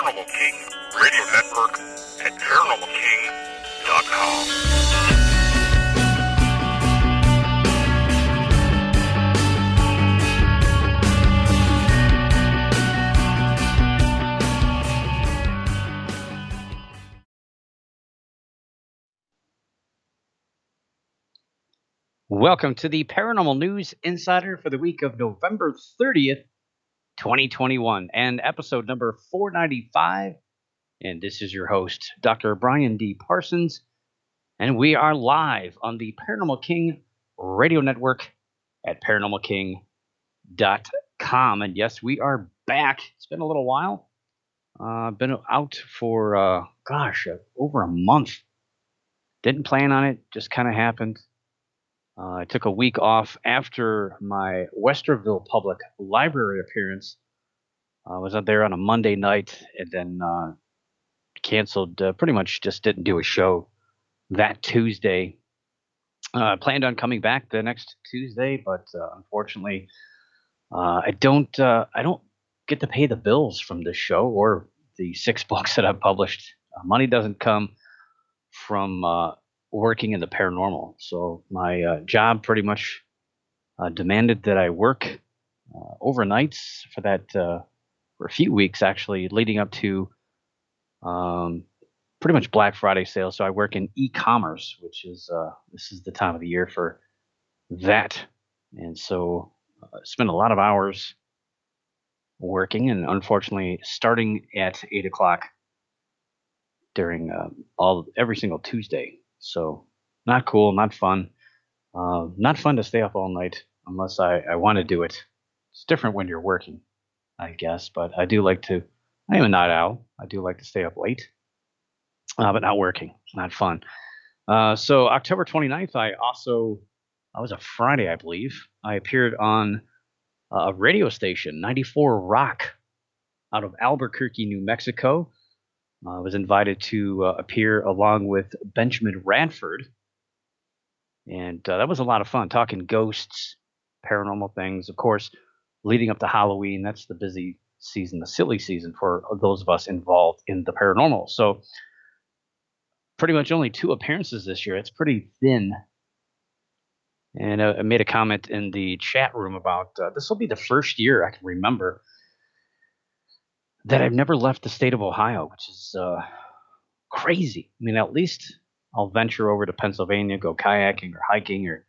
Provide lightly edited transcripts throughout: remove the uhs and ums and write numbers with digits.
Paranormal King Radio Network at ParanormalKing.com. Welcome to the Paranormal News Insider for the week of November 30th, 2021, and episode number 495. And this is your host, Dr. Brian D. Parsons, and we are live on the Paranormal King Radio Network at ParanormalKing.com. And yes, we are back. It's been a little while. Been out for, over a month. Didn't plan on it, just kind of happened. I took a week off after my Westerville Public Library appearance. I was out there on a Monday night and then canceled, pretty much just didn't do a show that Tuesday. I planned on coming back the next Tuesday, but unfortunately, I don't get to pay the bills from this show or the 6 books that I've published. Money doesn't come from working in the paranormal. So my job pretty much demanded that I work overnights for that for a few weeks, actually, leading up to pretty much Black Friday sales. So I work in e-commerce, which is this is the time of the year for that, and so spend a lot of hours working, and unfortunately, starting at 8 o'clock during every single Tuesday. So not cool, not fun. Not fun to stay up all night unless I want to do it. It's different when you're working, I guess. But I do I am a night owl. I do like to stay up late, but not working. It's not fun. So October 29th, I was a Friday, I believe. I appeared on a radio station, 94 Rock, out of Albuquerque, New Mexico. I was invited to appear along with Benjamin Radford, and that was a lot of fun, talking ghosts, paranormal things. Of course, leading up to Halloween, that's the busy season, the silly season for those of us involved in the paranormal. So pretty much only 2 appearances this year. It's pretty thin. And I made a comment in the chat room about this will be the first year I can remember that I've never left the state of Ohio, which is crazy. I mean, at least I'll venture over to Pennsylvania, go kayaking or hiking or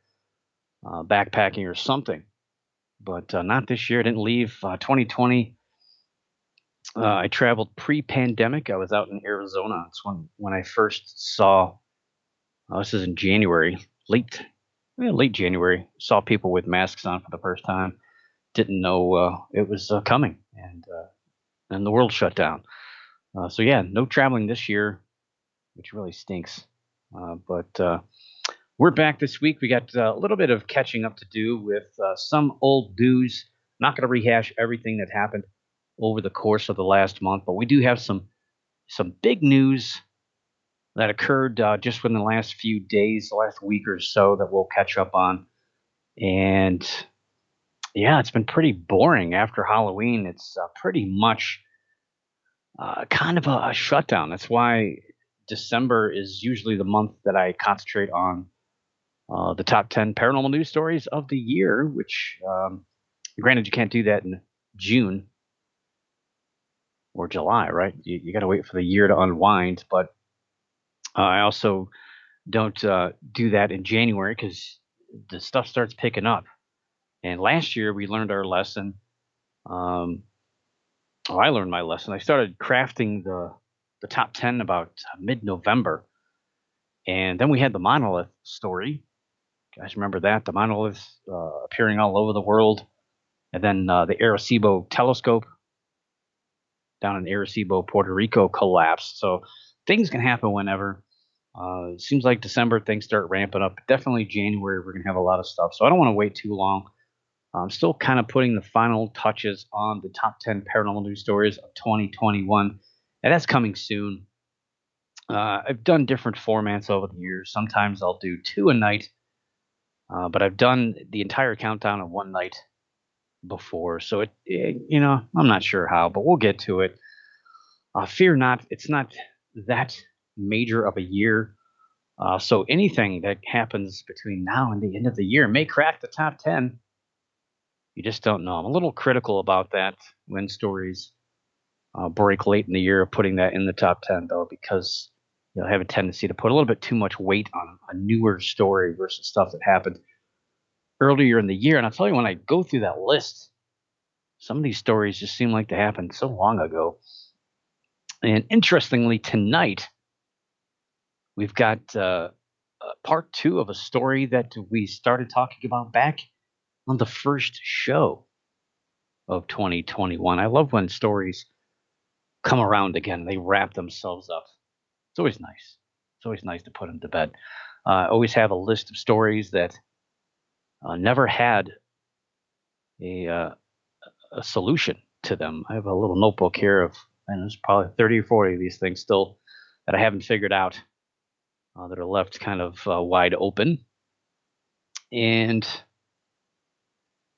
backpacking or something. But not this year. I didn't leave. 2020, I traveled pre-pandemic. I was out in Arizona. It's when I first saw, this is in January, late January, saw people with masks on for the first time. Didn't know it was coming. And the world shut down. So yeah, no traveling this year, which really stinks. But we're back this week. We got a little bit of catching up to do with some old news. Not going to rehash everything that happened over the course of the last month, but we do have some big news that occurred just within the last few days, the last week or so, that we'll catch up on. And yeah, it's been pretty boring after Halloween. It's pretty much kind of a shutdown. That's why December is usually the month that I concentrate on the top 10 paranormal news stories of the year, which, granted, you can't do that in June or July, right? You got to wait for the year to unwind. But I also don't do that in January because the stuff starts picking up. And last year we learned our lesson. I learned my lesson. I started crafting the top 10 about mid-November. And then we had the monolith story. You guys remember that? The monolith appearing all over the world. And then the Arecibo telescope down in Arecibo, Puerto Rico collapsed. So things can happen whenever. It seems like December things start ramping up. Definitely January we're going to have a lot of stuff. So I don't want to wait too long. I'm still kind of putting the final touches on the top 10 paranormal news stories of 2021. And that's coming soon. I've done different formats over the years. Sometimes I'll do 2 a night. But I've done the entire countdown in one night before. So I'm not sure how, but we'll get to it. Fear not, it's not that major of a year. So anything that happens between now and the end of the year may crack the top 10. You just don't know. I'm a little critical about that when stories break late in the year, putting that in the top 10, though, because I have a tendency to put a little bit too much weight on a newer story versus stuff that happened earlier in the year. And I'll tell you, when I go through that list, some of these stories just seem like they happened so long ago. And interestingly, tonight, we've got part two of a story that we started talking about back on the first show of 2021. I love when stories come around again, they wrap themselves up. It's always nice. It's always nice to put them to bed. I always have a list of stories that never had a, uh, a solution to them. I have a little notebook here of, and there's probably 30 or 40 of these things still that I haven't figured out, that are left kind of wide open. And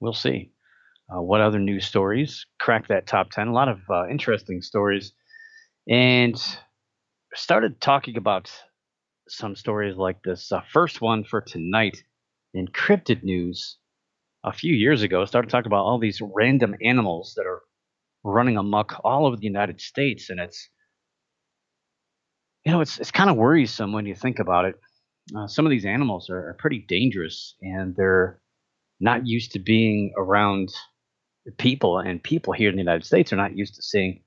we'll see what other news stories crack that top 10. A lot of interesting stories. And started talking about some stories like this. First one for tonight, encrypted news. A few years ago, started talking about all these random animals that are running amok all over the United States, and it's kind of worrisome when you think about it. Some of these animals are pretty dangerous, and they're not used to being around people, and people here in the United States are not used to seeing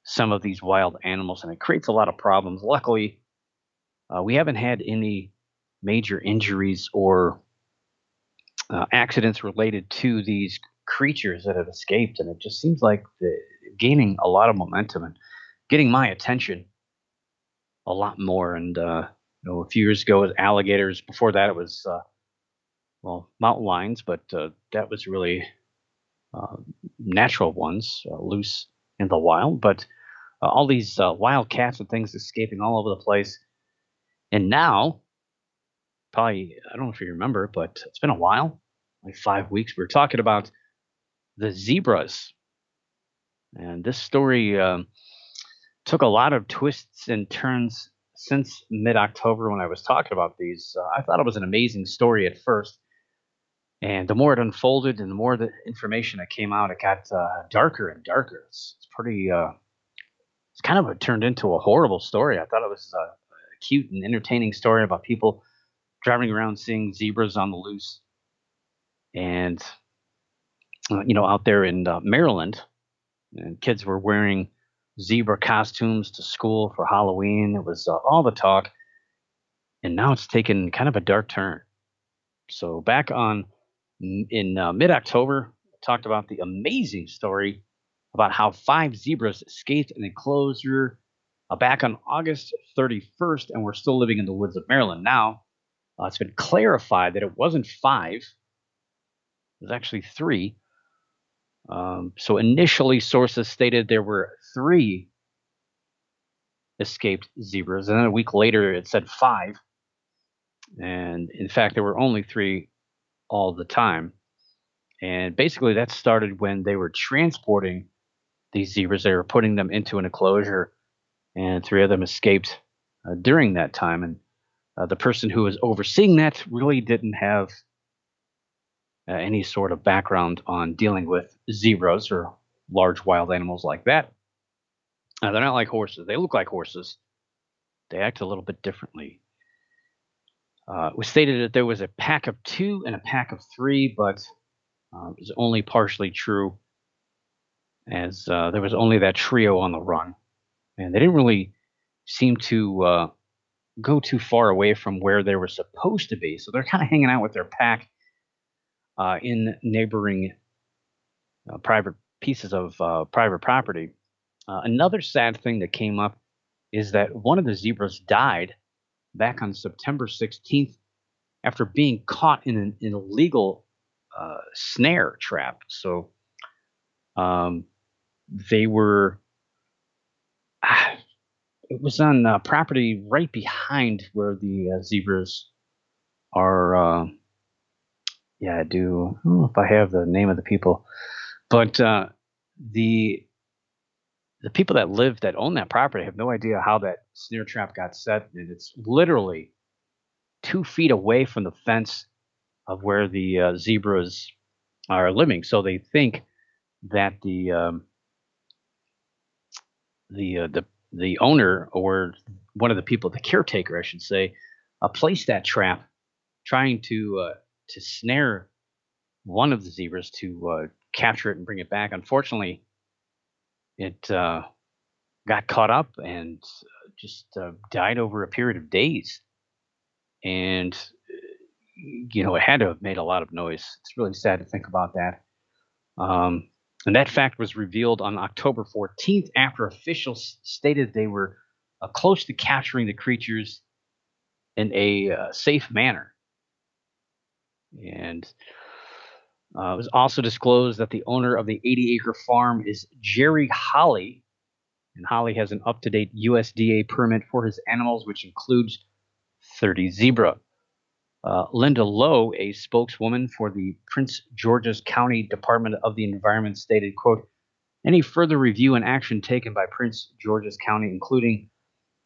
some of these wild animals, and it creates a lot of problems. Luckily, we haven't had any major injuries or accidents related to these creatures that have escaped, and it just seems like gaining a lot of momentum and getting my attention a lot more. And a few years ago, it was alligators. Before that, it was mountain lions, but that was really uh, natural ones, loose in the wild. But all these wild cats and things escaping all over the place. And now, probably, I don't know if you remember, but it's been a while, like 5 weeks. We were talking about the zebras. And this story took a lot of twists and turns since mid October when I was talking about these. I thought it was an amazing story at first. And the more it unfolded and the more the information that came out, it got darker and darker. It's pretty, it's kind of turned into a horrible story. I thought it was a cute and entertaining story about people driving around seeing zebras on the loose. And, out there in Maryland, and kids were wearing zebra costumes to school for Halloween. It was all the talk, and now it's taken kind of a dark turn. So back on in mid-October, I talked about the amazing story about how 5 zebras escaped an enclosure back on August 31st, and we're still living in the woods of Maryland now. It's been clarified that it wasn't 5; it was actually 3. So initially, sources stated there were 3 escaped zebras, and then a week later it said 5. And in fact, there were only 3 all the time. And basically, that started when they were transporting these zebras. They were putting them into an enclosure, and 3 of them escaped during that time. And the person who was overseeing that really didn't have any sort of background on dealing with zebras or large wild animals like that. They're not like horses. They look like horses. They act a little bit differently. It was stated that there was a pack of 2 and a pack of 3, but it was only partially true, as there was only that trio on the run, and they didn't really seem to go too far away from where they were supposed to be. So they're kind of hanging out with their pack in neighboring private pieces of private property. Another sad thing that came up is that one of the zebras died back on September 16th after being caught in an illegal snare trap. So um, they were, it was on property right behind where the zebras are. Yeah, I do. I don't know if I have the name of the people, but the the people that own that property have no idea how that snare trap got set, and it's literally 2 feet away from the fence of where the zebras are living. So they think that the owner, or one of the people, the caretaker, I should say, placed that trap, trying to snare one of the zebras to capture it and bring it back. Unfortunately, it got caught up and just died over a period of days. And it had to have made a lot of noise. It's really sad to think about that. Um, and that fact was revealed on October 14th after officials stated they were close to capturing the creatures in a safe manner. And it was also disclosed that the owner of the 80-acre farm is Jerry Holly, and Holly has an up-to-date USDA permit for his animals, which includes 30 zebra. Linda Lowe, a spokeswoman for the Prince George's County Department of the Environment, stated, quote, any further review and action taken by Prince George's County, including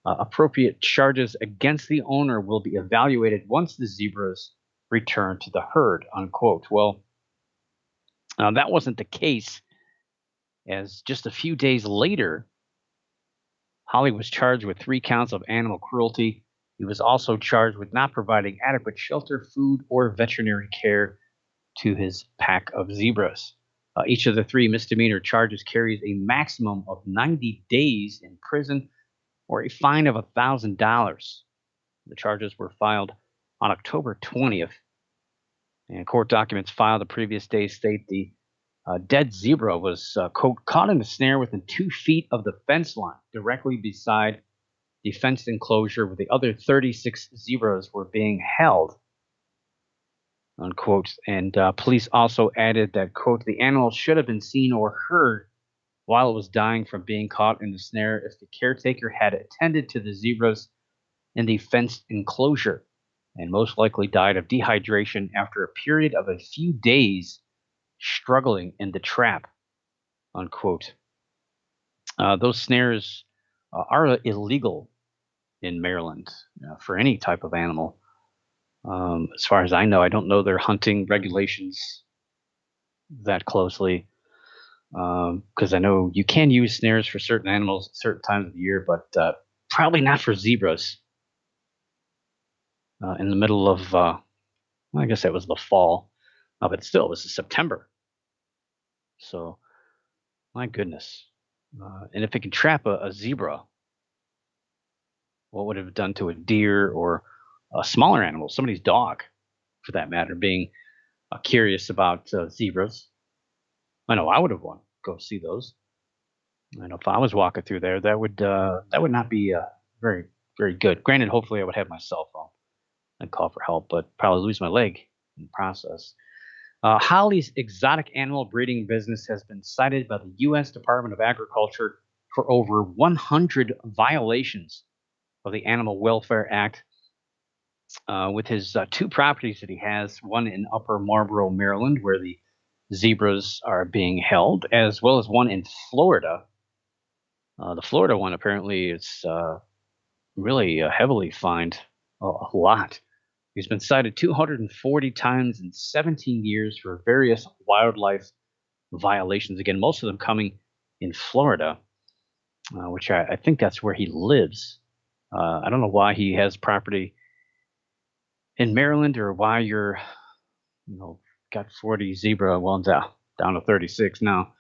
appropriate charges against the owner, will be evaluated once the zebras return to the herd, unquote. Well, that wasn't the case, as just a few days later, Holly was charged with 3 counts of animal cruelty. He was also charged with not providing adequate shelter, food, or veterinary care to his pack of zebras. Each of the 3 misdemeanor charges carries a maximum of 90 days in prison or a fine of $1,000. The charges were filed on October 20th, and court documents filed the previous day state the dead zebra was, quote, caught in a snare within 2 feet of the fence line, directly beside the fenced enclosure where the other 36 zebras were being held, unquote. And police also added that, quote, the animal should have been seen or heard while it was dying from being caught in the snare if the caretaker had attended to the zebras in the fenced enclosure, and most likely died of dehydration after a period of a few days struggling in the trap, unquote. Those snares are illegal in Maryland for any type of animal. As far as I know, I don't know their hunting regulations that closely, because I know you can use snares for certain animals at certain times of the year, but probably not for zebras. In the middle of, well, I guess that was the fall, but still, this is September. So, my goodness. And if it can trap a zebra, what would it have done to a deer or a smaller animal, somebody's dog, for that matter, being curious about zebras? I know I would have wanted to go see those. I know if I was walking through there, that would not be very very good. Granted, hopefully I would have my cell phone and call for help, but probably lose my leg in the process. Holly's exotic animal breeding business has been cited by the U.S. Department of Agriculture for over 100 violations of the Animal Welfare Act, with his 2 properties that he has, one in Upper Marlboro, Maryland, where the zebras are being held, as well as one in Florida. The Florida one apparently is really heavily fined, a lot. He's been cited 240 times in 17 years for various wildlife violations. Again, most of them coming in Florida, which I think that's where he lives. I don't know why he has property in Maryland, or why you're, you know, got 40 zebra, well, down to 36 now.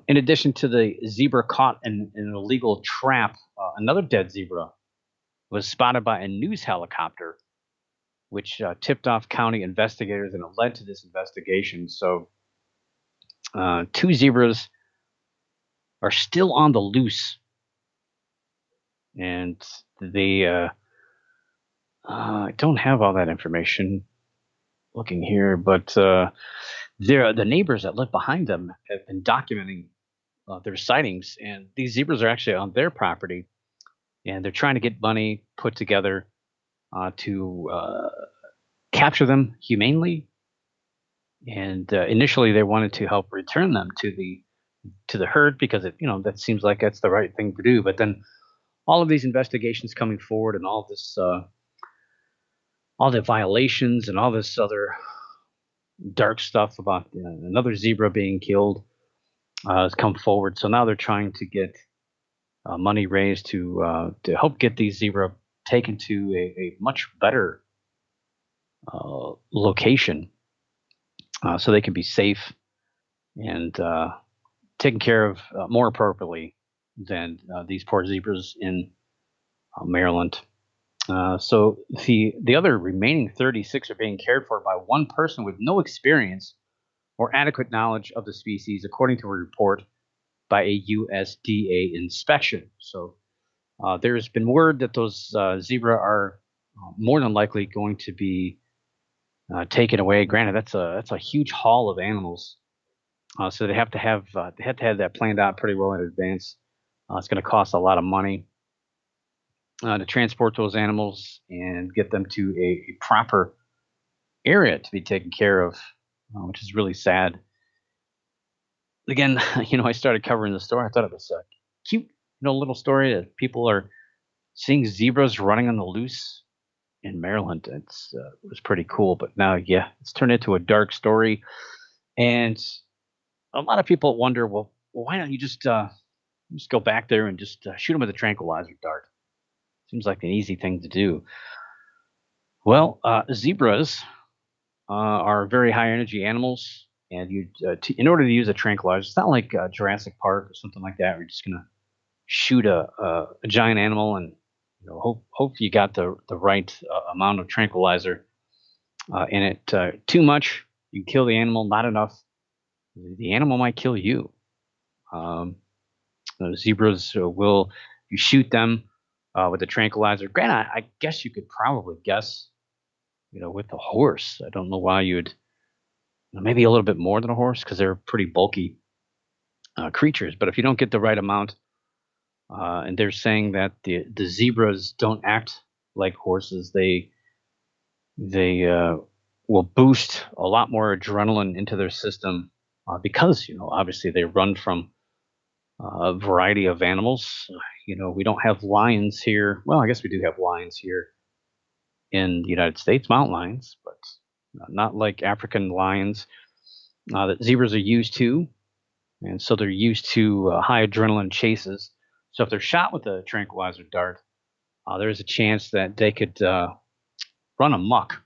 In addition to the zebra caught in an illegal trap, another dead zebra was spotted by a news helicopter, which tipped off county investigators, and it led to this investigation. So, 2 zebras are still on the loose, and they I don't have all that information looking here, but the neighbors that live behind them have been documenting their sightings, and these zebras are actually on their property, and they're trying to get money put together to capture them humanely. And initially, they wanted to help return them to the to the herd because that seems like that's the right thing to do. But then all of these investigations coming forward and all the violations and all this other dark stuff about another zebra being killed has come forward. So now they're trying to get money raised to help get these zebra taken to a much better location so they can be safe and taken care of more appropriately than these poor zebras in Maryland. So the other remaining 36 are being cared for by one person with no experience or adequate knowledge of the species, according to a report by a USDA inspection. So there's been word that those zebra are more than likely going to be taken away. Granted, that's a huge haul of animals, so they have to have that planned out pretty well in advance. It's going to cost a lot of money to transport those animals and get them to a proper area to be taken care of, which is really sad. Again, I started covering the story. I thought it was a cute, little story that people are seeing zebras running on the loose in Maryland. It was pretty cool, but now, yeah, it's turned into a dark story, and a lot of people wonder, well, why don't you just go back there and just shoot them with a tranquilizer dart? Seems like an easy thing to do. Well, zebras are very high energy animals, and in order to use a tranquilizer, it's not like Jurassic Park or something like that. Where you're just gonna shoot a giant animal and hope you got the right amount of tranquilizer in it. Too much, you kill the animal. Not enough, the animal might kill you. Um, Zebras will you shoot them with a tranquilizer. Granted, I guess you could probably guess, with a horse. I don't know why you'd maybe a little bit more than a horse because they're pretty bulky creatures. But if you don't get the right amount, and they're saying that the zebras don't act like horses, they will boost a lot more adrenaline into their system because obviously they run from a variety of animals. We don't have lions here. Well, I guess we do have lions here in the United States, mountain lions, but not like African lions that zebras are used to. And so they're used to high adrenaline chases. So if they're shot with a tranquilizer dart, there's a chance that they could run amok.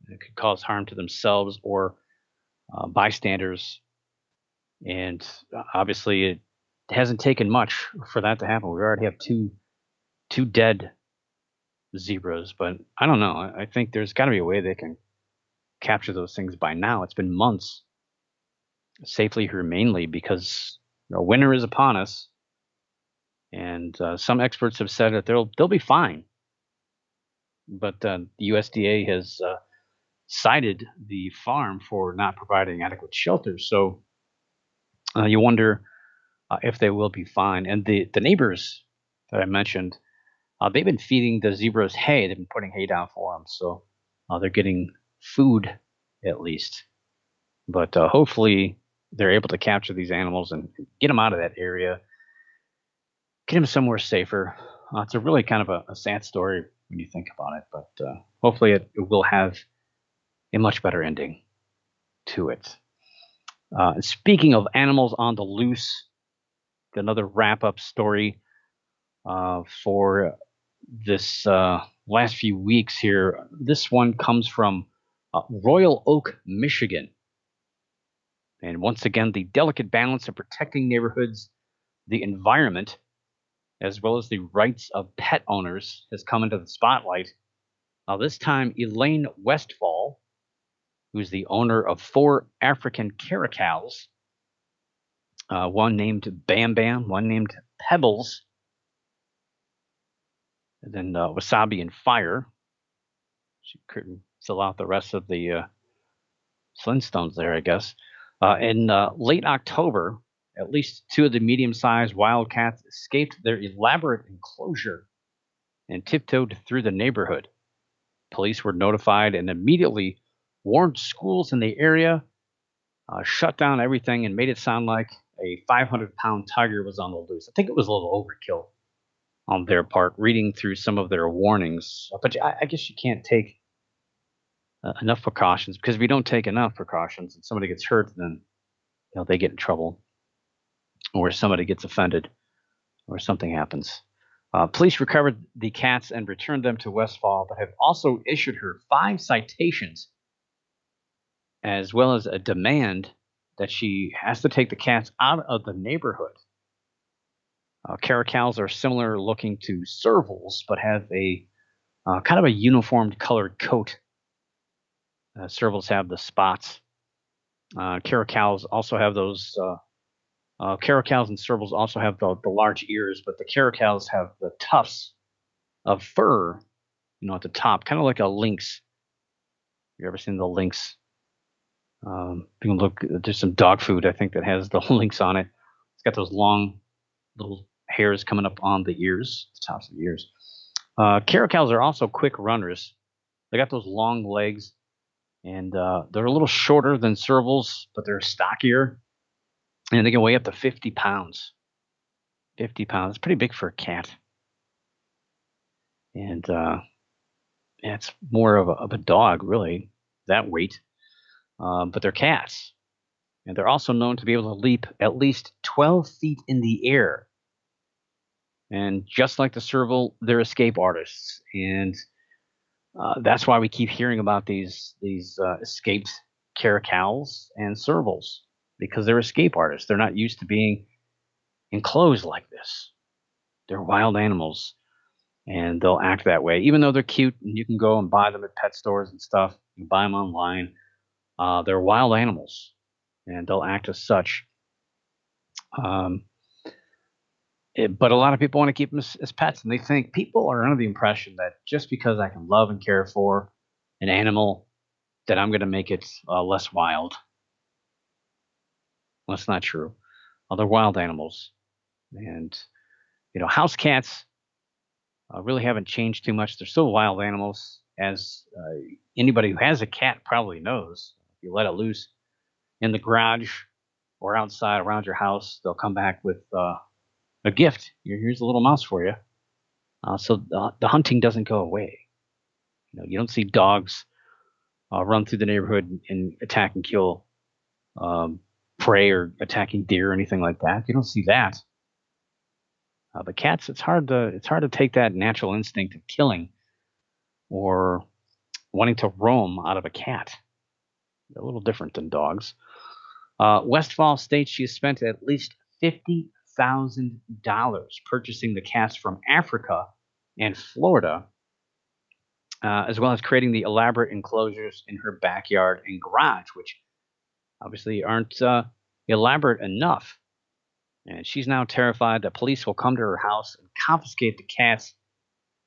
It could cause harm to themselves or bystanders. And obviously, it hasn't taken much for that to happen. We already have two dead zebras, but I don't know. I think there's got to be a way they can capture those things by now. It's been months safely, humanely, because winter is upon us, and some experts have said that they'll be fine. But the USDA has cited the farm for not providing adequate shelter. So you wonder if they will be fine. And the neighbors that I mentioned, they've been feeding the zebras hay. They've been putting hay down for them, so they're getting food at least. But hopefully, they're able to capture these animals and get them out of that area, get them somewhere safer. It's a really kind of a sad story when you think about it, but hopefully, it will have a much better ending to it. Speaking of animals on the loose, another wrap up story for this last few weeks here. This one comes from Royal Oak, Michigan. And once again, the delicate balance of protecting neighborhoods, the environment, as well as the rights of pet owners has come into the spotlight. This time, Elaine Westfall, who's the owner of 4 African caracals, one named Bam Bam, one named Pebbles, and then Wasabi and Fire. She couldn't fill out the rest of the Flintstones there, I guess. In late October, at least 2 of the medium-sized wildcats escaped their elaborate enclosure and tiptoed through the neighborhood. Police were notified and immediately warned schools in the area, shut down everything, and made it sound like a 500-pound tiger was on the loose. I think it was a little overkill on their part, reading through some of their warnings. But I guess you can't take enough precautions, because if you don't take enough precautions and somebody gets hurt, then they get in trouble, or somebody gets offended, or something happens. Police recovered the cats and returned them to Westfall, but have also issued her 5 citations, as well as a demand that she has to take the cats out of the neighborhood. Caracals are similar looking to servals, but have a kind of a uniformed colored coat. Servals have the spots. Caracals also have those. Caracals and servals also have the large ears, but the caracals have the tufts of fur, at the top, kind of like a lynx. You ever seen the lynx? You can look. There's some dog food, I think, that has the lynx on it. It's got those long little hairs coming up on the ears, the tops of the ears. Caracals are also quick runners. They got those long legs, and they're a little shorter than servals, but they're stockier, and they can weigh up to 50 pounds. 50 pounds. It's pretty big for a cat. And yeah, it's more of a dog, really, that weight. But they're cats. And they're also known to be able to leap at least 12 feet in the air. And just like the serval, they're escape artists. And that's why we keep hearing about these escaped caracals and servals, because they're escape artists. They're not used to being enclosed like this. They're wild animals, and they'll act that way, even though they're cute. And you can go and buy them at pet stores and stuff. You can buy them online. They're wild animals, and they'll act as such. Um, but a lot of people want to keep them as pets, and they think people are under the impression that just because I can love and care for an animal, that I'm going to make it less wild. Well, that's not true. They're wild animals, and house cats really haven't changed too much. They're still wild animals, as anybody who has a cat probably knows. If you let it loose in the garage or outside around your house, they'll come back with a gift. Here's a little mouse for you. So the hunting doesn't go away. You don't see dogs run through the neighborhood and attack and kill prey, or attacking deer or anything like that. You don't see that. But cats, it's hard to take that natural instinct of killing or wanting to roam out of a cat. They're a little different than dogs. Westfall states she has spent at least $50,000 purchasing the cats from Africa and Florida, as well as creating the elaborate enclosures in her backyard and garage, which obviously aren't elaborate enough. And she's now terrified that police will come to her house and confiscate the cats,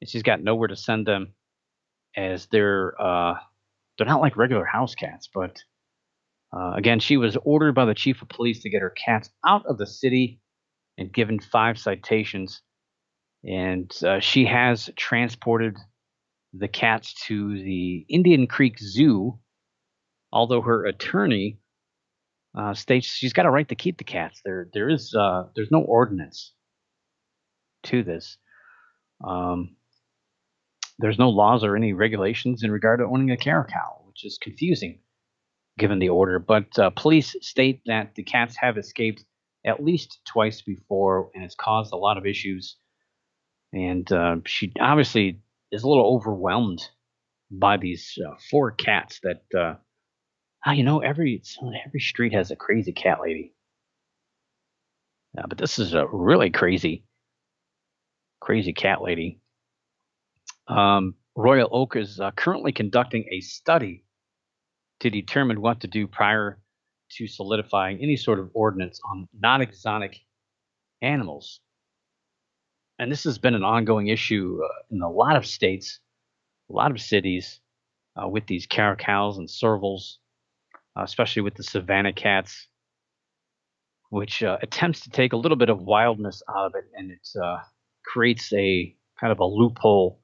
and she's got nowhere to send them, as they're not like regular house cats. But again, she was ordered by the chief of police to get her cats out of the city and given 5 citations. And she has transported the cats to the Indian Creek Zoo, although her attorney states she's got a right to keep the cats. There's no ordinance to this. There's no laws or any regulations in regard to owning a caracal, which is confusing given the order. But police state that the cats have escaped at least twice before, and it's caused a lot of issues. And she obviously is a little overwhelmed by these 4 cats that. Every street has a crazy cat lady. But this is a really crazy cat lady. Royal Oak is currently conducting a study to determine what to do prior to solidifying any sort of ordinance on non-exotic animals. And this has been an ongoing issue in a lot of states, a lot of cities, with these caracals and servals, especially with the savanna cats, which attempts to take a little bit of wildness out of it, and it creates a kind of a loophole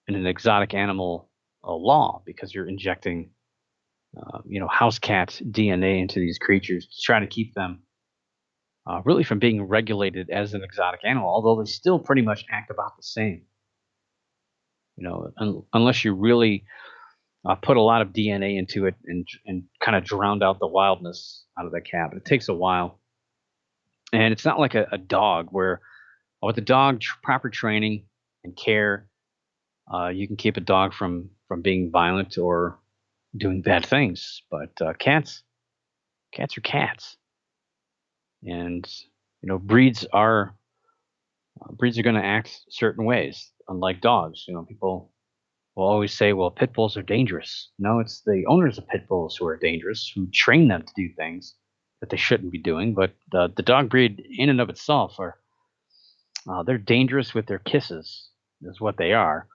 in an exotic animal law, because you're injecting, house cat DNA into these creatures to try to keep them really from being regulated as an exotic animal, although they still pretty much act about the same. Unless you really put a lot of DNA into it and kind of drowned out the wildness out of the cat. But it takes a while, and it's not like a dog where with the dog proper training and care, you can keep a dog from being violent or doing bad things. But cats are cats, and breeds are going to act certain ways, unlike dogs. People will always say, "Well, pit bulls are dangerous." No, it's the owners of pit bulls who are dangerous, who train them to do things that they shouldn't be doing. But the dog breed, in and of itself, are they're dangerous with their kisses, is what they are,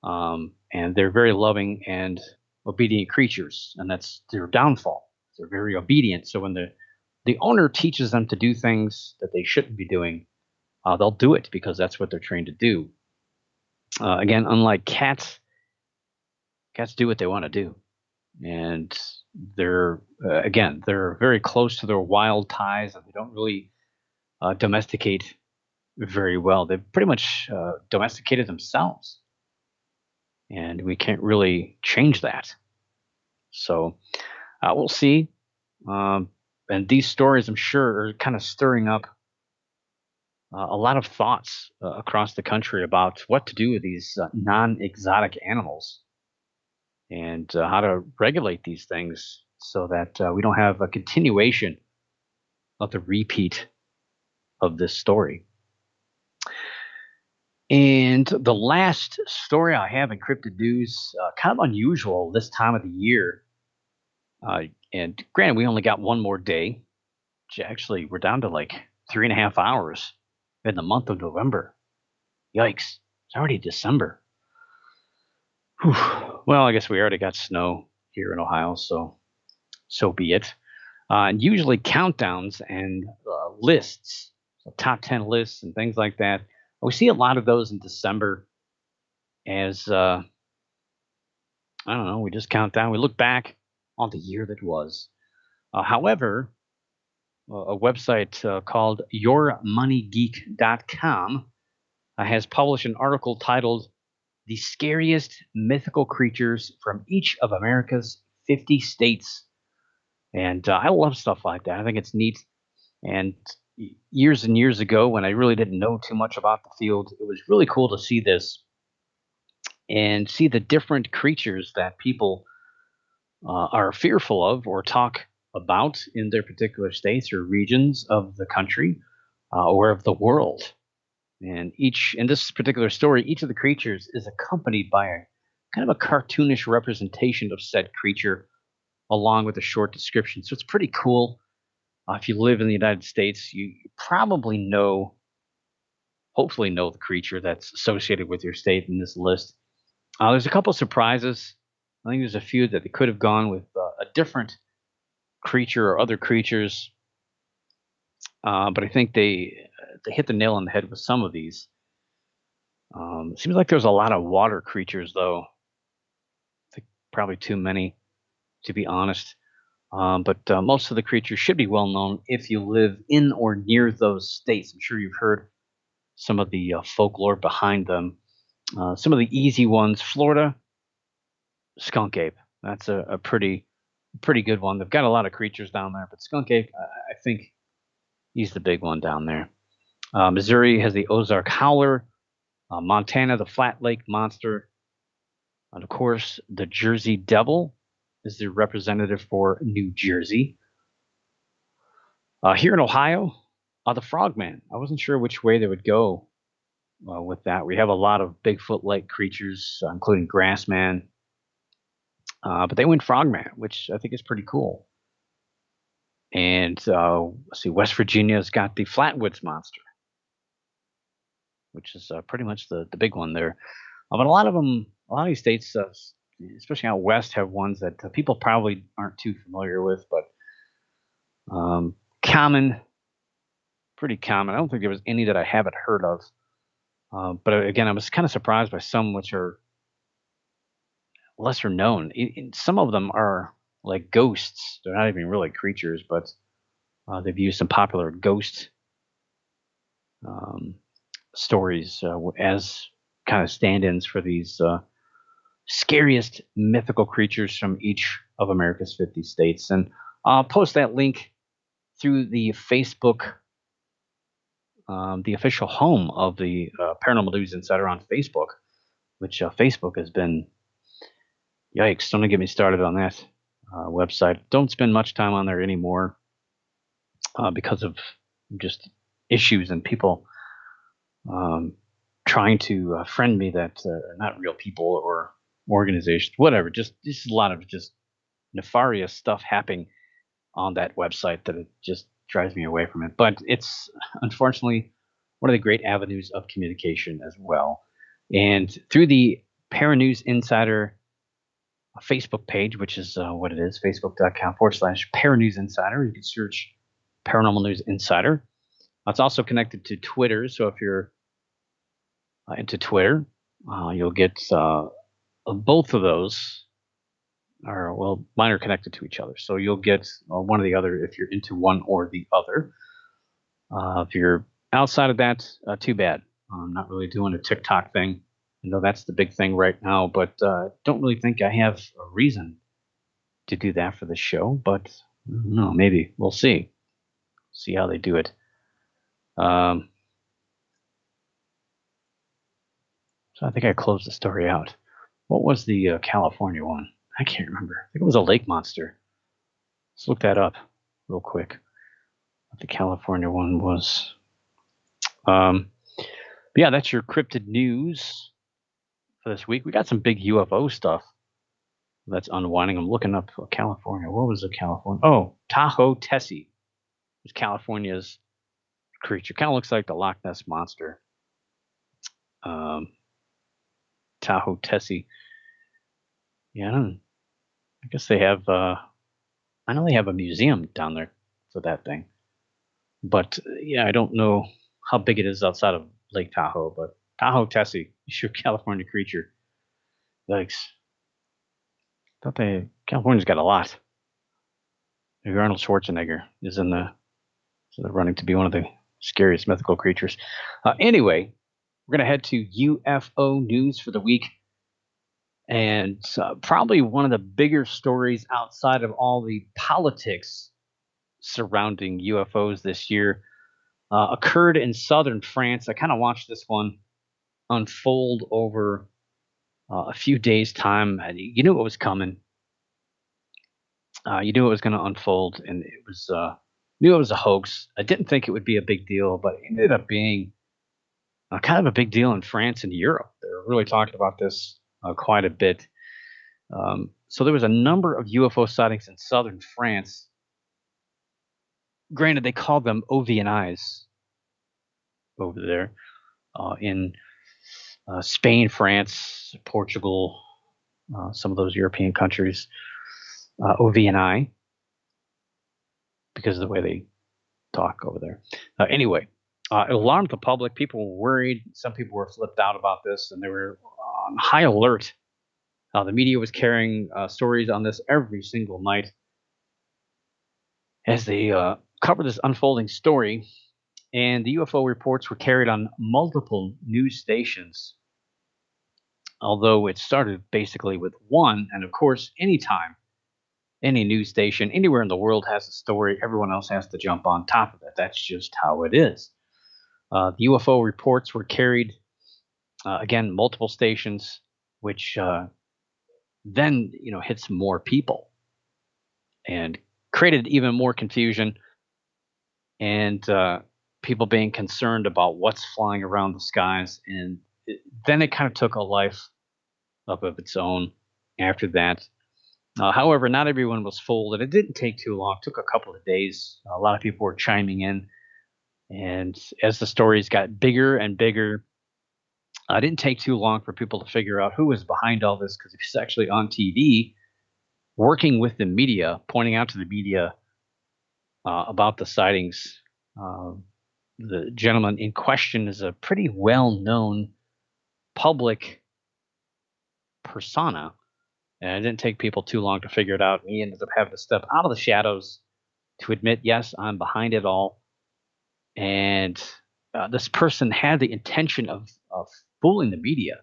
and they're very loving and obedient creatures, and that's their downfall. They're very obedient, so when the owner teaches them to do things that they shouldn't be doing, they'll do it because that's what they're trained to do. Again, unlike cats, cats do what they want to do, and they're very close to their wild ties, and they don't really domesticate very well. They've pretty much domesticated themselves, and we can't really change that. So we'll see. Um, and these stories, I'm sure, are kind of stirring up a lot of thoughts across the country about what to do with these non-exotic animals and how to regulate these things so that we don't have a continuation of the repeat of this story. And the last story I have in cryptid news, kind of unusual this time of the year. And granted, we only got one more day. Actually, we're down to like 3.5 hours in the month of November. Yikes! It's already December. Whew. Well, I guess we already got snow here in Ohio, so be it. And usually countdowns and lists, so top 10 lists and things like that. We see a lot of those in December as I don't know. We just count down. We look back on the year that was. However, a website called YourMoneyGeek.com has published an article titled "The Scariest Mythical Creatures from Each of America's 50 States." And I love stuff like that. I think it's neat. And years and years ago, when I really didn't know too much about the field, it was really cool to see this and see the different creatures that people are fearful of or talk about in their particular states or regions of the country or of the world. And in this particular story, each of the creatures is accompanied by a kind of a cartoonish representation of said creature, along with a short description. So it's pretty cool. If you live in the United States, you probably hopefully know the creature that's associated with your state in this list. There's a couple surprises. I think there's a few that they could have gone with a different creature or other creatures, but I think they hit the nail on the head with some of these. It seems like there's a lot of water creatures, though. I think probably too many, to be honest. But most of the creatures should be well known if you live in or near those states. I'm sure you've heard some of the folklore behind them. Some of the easy ones: Florida, skunk ape. That's a pretty good one. They've got a lot of creatures down there, but skunk ape, I think he's the big one down there. Missouri has the Ozark howler. Montana, the Flat Lake monster. And of course, the Jersey Devil is the representative for New Jersey. Here in Ohio, the Frogman. I wasn't sure which way they would go with that. We have a lot of Bigfoot-like creatures, including Grassman, but they went Frogman, which I think is pretty cool. And let's see, West Virginia's got the Flatwoods Monster, which is pretty much the big one there. But a lot of these states, especially out west, have ones that people probably aren't too familiar with, but common, pretty common. I don't think there was any that I haven't heard of. But again, I was kind of surprised by some which are lesser known. Some of them are like ghosts. They're not even really creatures, but They've used some popular ghost um, stories as kind of stand-ins for these scariest mythical creatures from each of America's 50 states. And I'll post that link through the Facebook, the official home of the Paranormal News Insider on Facebook, which Facebook has been, yikes, don't get me started on that website. Don't spend much time on there anymore because of just issues and people um, trying to friend me that are not real people or organizations, whatever. Just a lot of just nefarious stuff happening on that website that it just drives me away from it. But it's unfortunately one of the great avenues of communication as well. And through the Paranews Insider Facebook page, which is what it is, facebook.com/Paranews Insider. You can search Paranormal News Insider. It's also connected to Twitter. So if you're into Twitter, you'll get both of those are, well, mine are connected to each other. So you'll get one or the other if you're into one or the other. If you're outside of that, too bad. I'm not really doing a TikTok thing. I know that's the big thing right now, but don't really think I have a reason to do that for the show. But no, maybe we'll see. See how they do it. So I think I closed the story out. What was the California one? I can't remember. I think it was a lake monster. Let's look that up real quick. What the California one was. But yeah, that's your cryptid news for this week. We got some big UFO stuff that's unwinding. I'm looking up California. What was the California? Oh, Tahoe Tessie was California's creature. Kind of looks like the Loch Ness monster. Tahoe Tessie. Yeah, I guess they have. I know they have a museum down there for that thing. But yeah, I don't know how big it is outside of Lake Tahoe. But Tahoe Tessie, your California creature. Yikes! Thought California's got a lot. Maybe Arnold Schwarzenegger is in the running to be one of the scariest mythical creatures. Anyway, we're gonna head to UFO news for the week, and probably one of the bigger stories outside of all the politics surrounding UFOs this year occurred in southern France. I kind of watched this one unfold over a few days' time. You knew it was coming. You knew it was going to unfold, and it was knew it was a hoax. I didn't think it would be a big deal, but it ended up being kind of a big deal in France and Europe. They're really talking about this quite a bit. So there was a number of UFO sightings in southern France. Granted, they called them OVNIs over there in Spain, France, Portugal, some of those European countries. OVNI, because of the way they talk over there. Anyway, it alarmed the public. People were worried. Some people were flipped out about this, and they were on high alert. The media was carrying stories on this every single night as they covered this unfolding story. And the UFO reports were carried on multiple news stations, although it started basically with one. And of course, anytime any news station anywhere in the world has a story, everyone else has to jump on top of it. That's just how it is. The UFO reports were carried, again, multiple stations, which then hits more people and created even more confusion and people being concerned about what's flying around the skies. And then it kind of took a life of its own after that. However, not everyone was fooled, and it didn't take too long. It took a couple of days. A lot of people were chiming in. And as the stories got bigger and bigger, it didn't take too long for people to figure out who was behind all this, because he was actually on TV working with the media, pointing out to the media about the sightings. The gentleman in question is a pretty well-known public persona, and it didn't take people too long to figure it out. He ended up having to step out of the shadows to admit, yes, I'm behind it all. And this person had the intention of fooling the media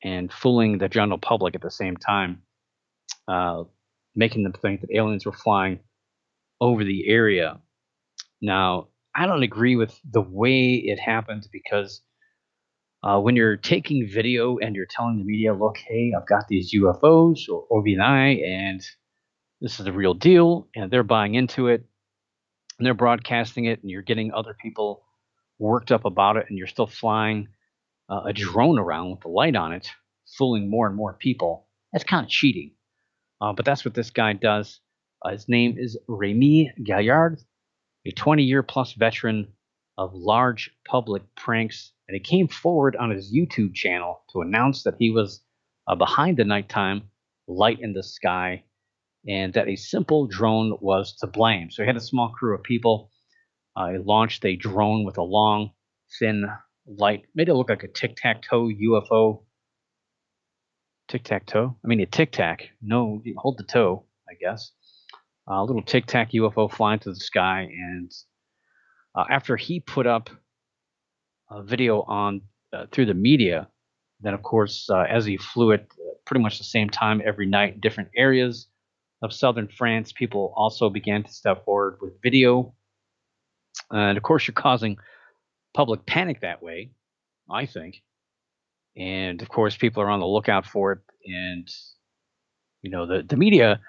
and fooling the general public at the same time, uh, making them think that aliens were flying over the area. Now, I don't agree with the way it happened because when you're taking video and you're telling the media, look, hey, I've got these UFOs or OVNI, and this is the real deal, and they're buying into it, and they're broadcasting it, and you're getting other people worked up about it, and you're still flying a drone around with the light on it, fooling more and more people. That's kind of cheating. But that's what this guy does. His name is Remy Gaillard, a 20-year plus veteran of large public pranks, and he came forward on his YouTube channel to announce that he was behind the nighttime light in the sky and that a simple drone was to blame. So he had a small crew of people. He launched a drone with a long, thin light, made it look like a tic tac toe UFO. Tic tac toe? I mean, a tic tac. No, you hold the toe, I guess. A little tic tac UFO flying to the sky. And after he put up a video on through the media, then of course, as he flew it pretty much the same time every night in different areas of southern France, people also began to step forward with video. And of course, you're causing public panic that way, I think. And of course, people are on the lookout for it. And the media.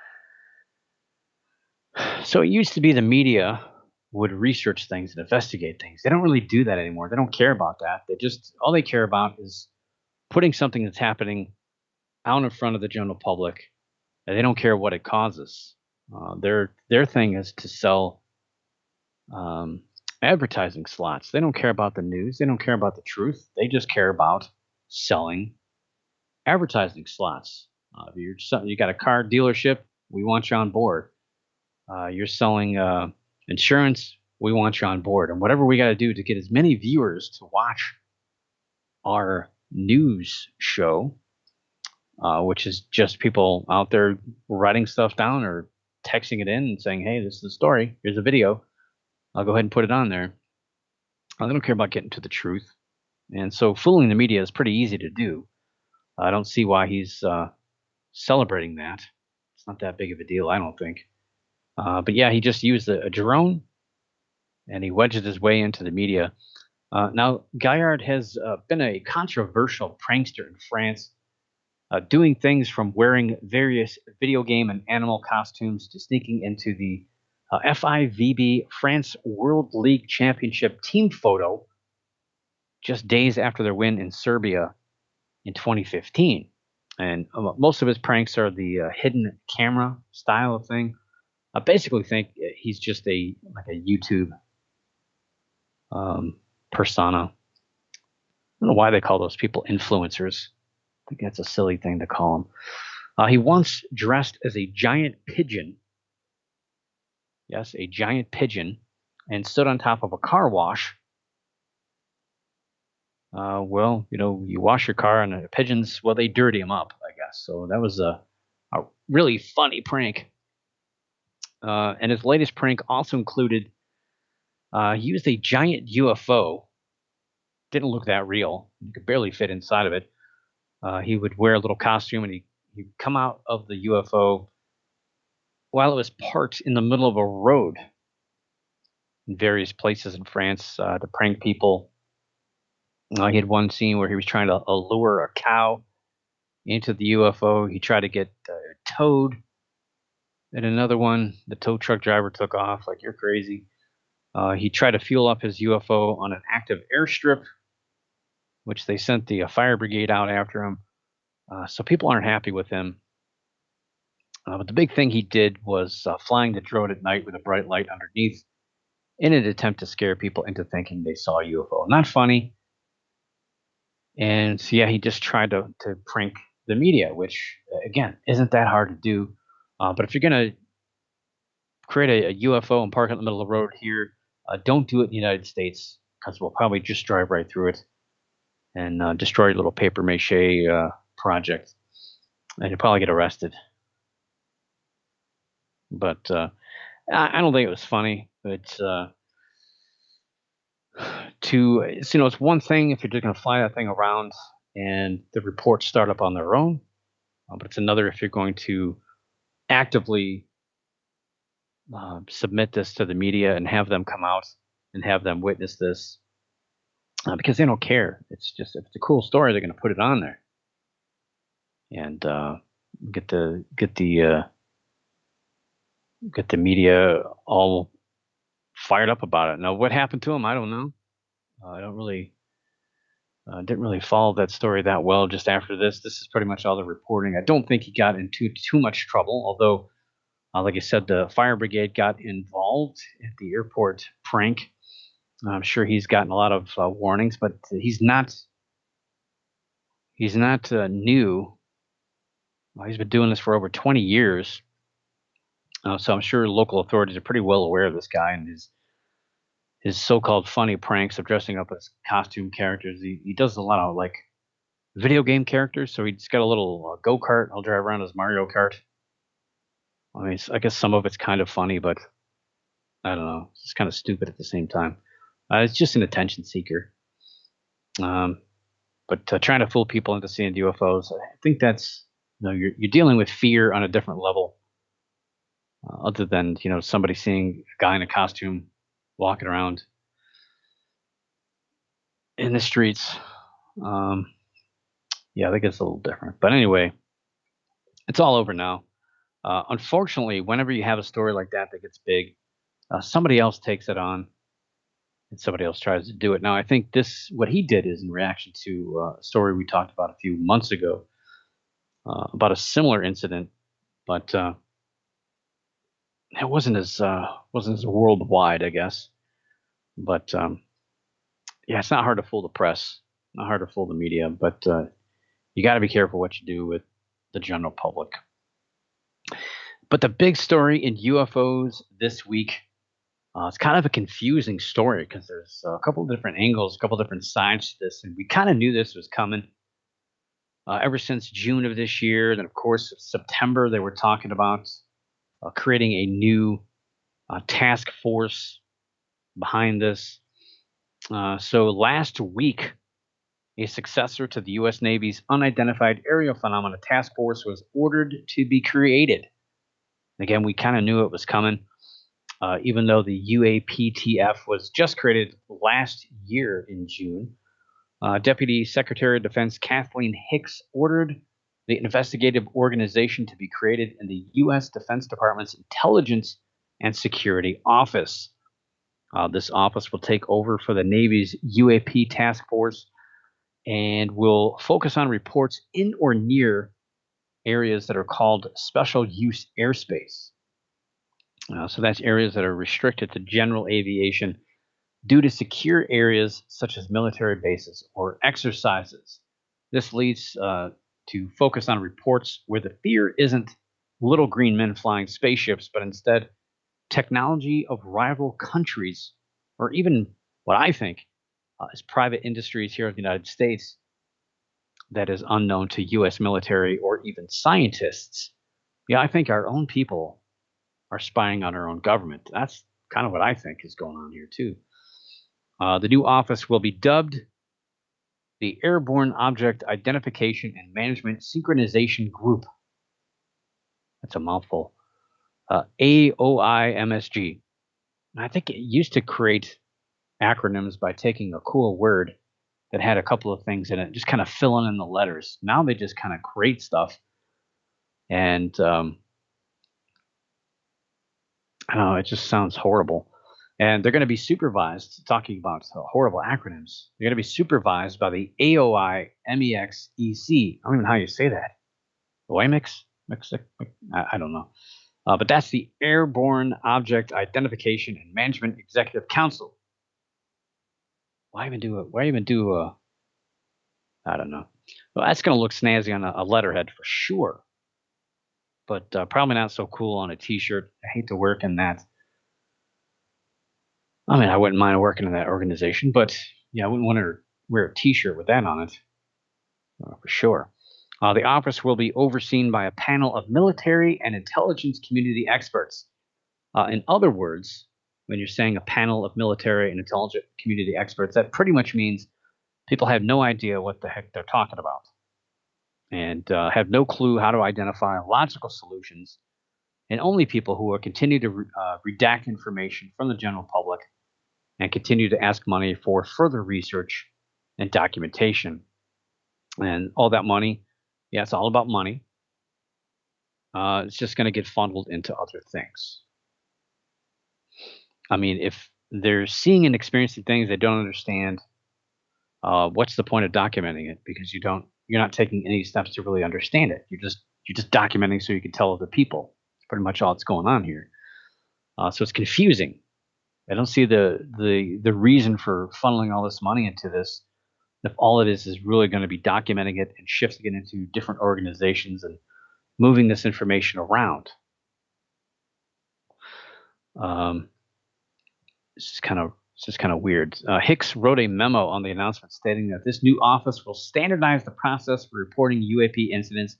So it used to be the media would research things and investigate things. They don't really do that anymore. They don't care about that. They just all they care about is putting something that's happening out in front of the general public, and they don't care what it causes. Their thing is to sell um, advertising slots. They don't care about the news. They don't care about the truth. They just care about selling advertising slots. If you got a car dealership, we want you on board. You're selling insurance, we want you on board. And whatever we got to do to get as many viewers to watch our news show, which is just people out there writing stuff down or texting it in and saying, hey, this is the story. Here's a video. I'll go ahead and put it on there. I don't care about getting to the truth. And so fooling the media is pretty easy to do. I don't see why he's celebrating that. It's not that big of a deal, I don't think. But yeah, he just used a drone and he wedged his way into the media. Now, Gaillard has been a controversial prankster in France, doing things from wearing various video game and animal costumes to sneaking into the FIVB France World League Championship team photo just days after their win in Serbia in 2015. And most of his pranks are the hidden camera style of thing. I basically think he's just a YouTube persona. I don't know why they call those people influencers. I think that's a silly thing to call them. He once dressed as a giant pigeon. Yes, a giant pigeon, and stood on top of a car wash. Well, you wash your car, and the pigeons, well, they dirty them up, I guess. So that was a really funny prank. And his latest prank also included he used a giant UFO. Didn't look that real. You could barely fit inside of it. He would wear a little costume and he'd come out of the UFO while it was parked in the middle of a road in various places in France to prank people. He had one scene where he was trying to allure a cow into the UFO. He tried to get towed. And another one, the tow truck driver took off like, you're crazy. He tried to fuel up his UFO on an active airstrip, which they sent the fire brigade out after him. So people aren't happy with him. But the big thing he did was flying the drone at night with a bright light underneath in an attempt to scare people into thinking they saw a UFO. Not funny. And so, yeah, he just tried to prank the media, which, again, isn't that hard to do. But if you're going to create a UFO and park it in the middle of the road here, don't do it in the United States because we'll probably just drive right through it and destroy your little paper mache project. And you'll probably get arrested. But I don't think it was funny, but it's one thing if you're just going to fly that thing around and the reports start up on their own, but it's another if you're going to actively submit this to the media and have them come out and have them witness this because they don't care. It's just if it's a cool story, they're going to put it on there and get the media all fired up about it. Now, what happened to him? I don't know. I don't really didn't really follow that story that well. Just after this is pretty much all the reporting. I don't think he got into too much trouble, although, like I said, the fire brigade got involved at the airport prank. I'm sure he's gotten a lot of warnings, but he's not new. He's been doing this for over 20 years, so I'm sure local authorities are pretty well aware of this guy and his so-called funny pranks of dressing up as costume characters. He does a lot of like video game characters. So he's got a little go kart. I'll drive around as Mario Kart. I mean, I guess some of it's kind of funny, but I don't know. It's kind of stupid at the same time. It's just an attention seeker. Um, but trying to fool people into seeing UFOs, I think that's you're dealing with fear on a different level, other than somebody seeing a guy in a costume walking around in the streets. Um, yeah, I think it's a little different. But anyway, it's all over now. Unfortunately, whenever you have a story like that that gets big, somebody else takes it on and somebody else tries to do it. Now, I think what he did is in reaction to a story we talked about a few months ago about a similar incident, but it wasn't as worldwide, I guess. But yeah, it's not hard to fool the press, not hard to fool the media, but you got to be careful what you do with the general public. But the big story in UFOs this week, it's kind of a confusing story because there's a couple different angles, a couple different sides to this, and we kind of knew this was coming ever since June of this year. Then, of course, September they were talking about creating a new task force behind this. So last week, a successor to the U.S. Navy's Unidentified Aerial Phenomena Task Force was ordered to be created. Again, we kind of knew it was coming, even though the UAPTF was just created last year in June. Deputy Secretary of Defense Kathleen Hicks ordered the investigative organization to be created in the U.S. Defense Department's Intelligence and Security Office. This office will take over for the Navy's UAP task force and will focus on reports in or near areas that are called special use airspace. So that's areas that are restricted to general aviation due to secure areas such as military bases or exercises. This leads to focus on reports where the fear isn't little green men flying spaceships, but instead technology of rival countries, or even what I think is private industries here in the United States that is unknown to U.S. military or even scientists. Yeah, I think our own people are spying on our own government. That's kind of what I think is going on here, too. The new office will be dubbed the Airborne Object Identification and Management Synchronization Group. That's a mouthful. AOIMSG. And I think it used to create acronyms by taking a cool word that had a couple of things in it, just kind of filling in the letters. Now they just kind of create stuff. And I don't know, it just sounds horrible. And they're going to be supervised, talking about horrible acronyms, they're going to be supervised by the AOI MEXEC. I don't even know how you say that. OIMEX? I don't know. But that's the Airborne Object Identification and Management Executive Council. Why even do it? Why even do I don't know. Well, that's going to look snazzy on a letterhead for sure, but probably not so cool on a T-shirt. I hate to work in that. I mean, I wouldn't mind working in that organization, but yeah, I wouldn't want to wear a T-shirt with that on it for sure. The office will be overseen by a panel of military and intelligence community experts. In other words, when you're saying a panel of military and intelligence community experts, that pretty much means people have no idea what the heck they're talking about and have no clue how to identify logical solutions, and only people who will continue to redact information from the general public and continue to ask money for further research and documentation. And all that money, yeah, it's all about money. It's just going to get funneled into other things. I mean, if they're seeing and experiencing things they don't understand, what's the point of documenting it? Because you're not taking any steps to really understand it. You're just documenting so you can tell other people. It's pretty much all that's going on here. So it's confusing. I don't see the reason for funneling all this money into this if all it is really going to be documenting it and shifting it into different organizations and moving this information around. Um, it's just kind of weird. Hicks wrote a memo on the announcement stating that this new office will standardize the process for reporting UAP incidents,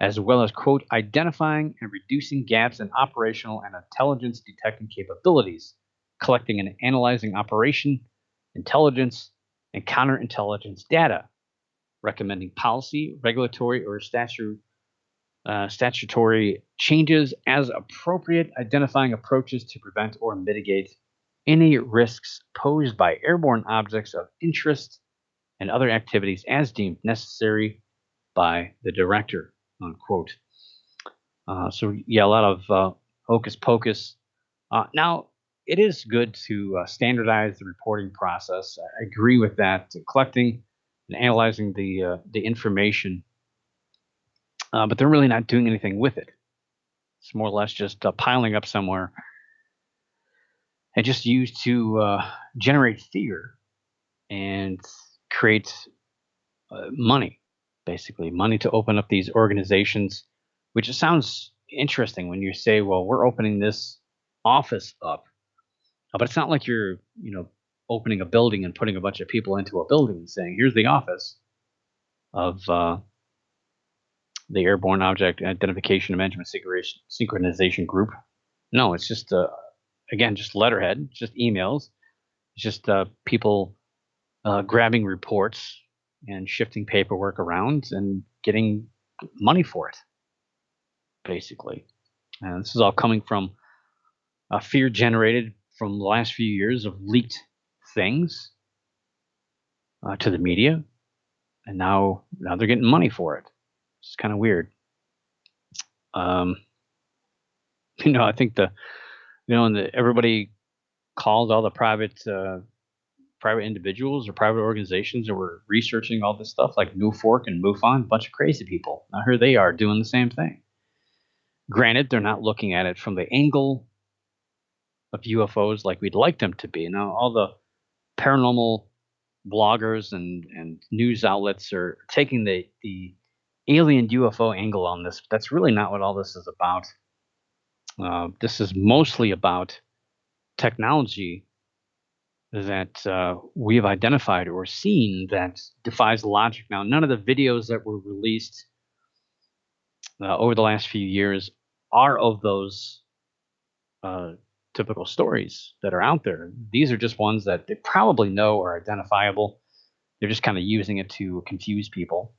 as well as, quote, identifying and reducing gaps in operational and intelligence detecting capabilities, collecting and analyzing operation, intelligence, and counterintelligence data, recommending policy, regulatory, or statutory changes as appropriate, identifying approaches to prevent or mitigate any risks posed by airborne objects of interest and other activities as deemed necessary by the director, unquote. So, yeah, a lot of hocus pocus. Now, it is good to standardize the reporting process. I agree with that. Collecting and analyzing the information, but they're really not doing anything with it. It's more or less just piling up somewhere and just used to generate fear and create money, basically money to open up these organizations, which it sounds interesting when you say, well, we're opening this office up. But it's not like you're, opening a building and putting a bunch of people into a building and saying, here's the office of the Airborne Object Identification and Management Synchronization Group. No, it's just, again, just letterhead, just emails, it's just people grabbing reports and shifting paperwork around and getting money for it, basically. And this is all coming from fear generated from the last few years of leaked things to the media, and now they're getting money for it. It's kind of weird. Um, I think everybody called all the private individuals or private organizations that were researching all this stuff, like NUFORC and MUFON, a bunch of crazy people. Now here they are doing the same thing. Granted, they're not looking at it from the angle of UFOs like we'd like them to be. Now, all the paranormal bloggers and news outlets are taking the alien UFO angle on this. That's really not what all this is about. This is mostly about technology that we have identified or seen that defies logic. Now, none of the videos that were released over the last few years are of those typical stories that are out there. These are just ones that they probably know are identifiable. They're just kind of using it to confuse people.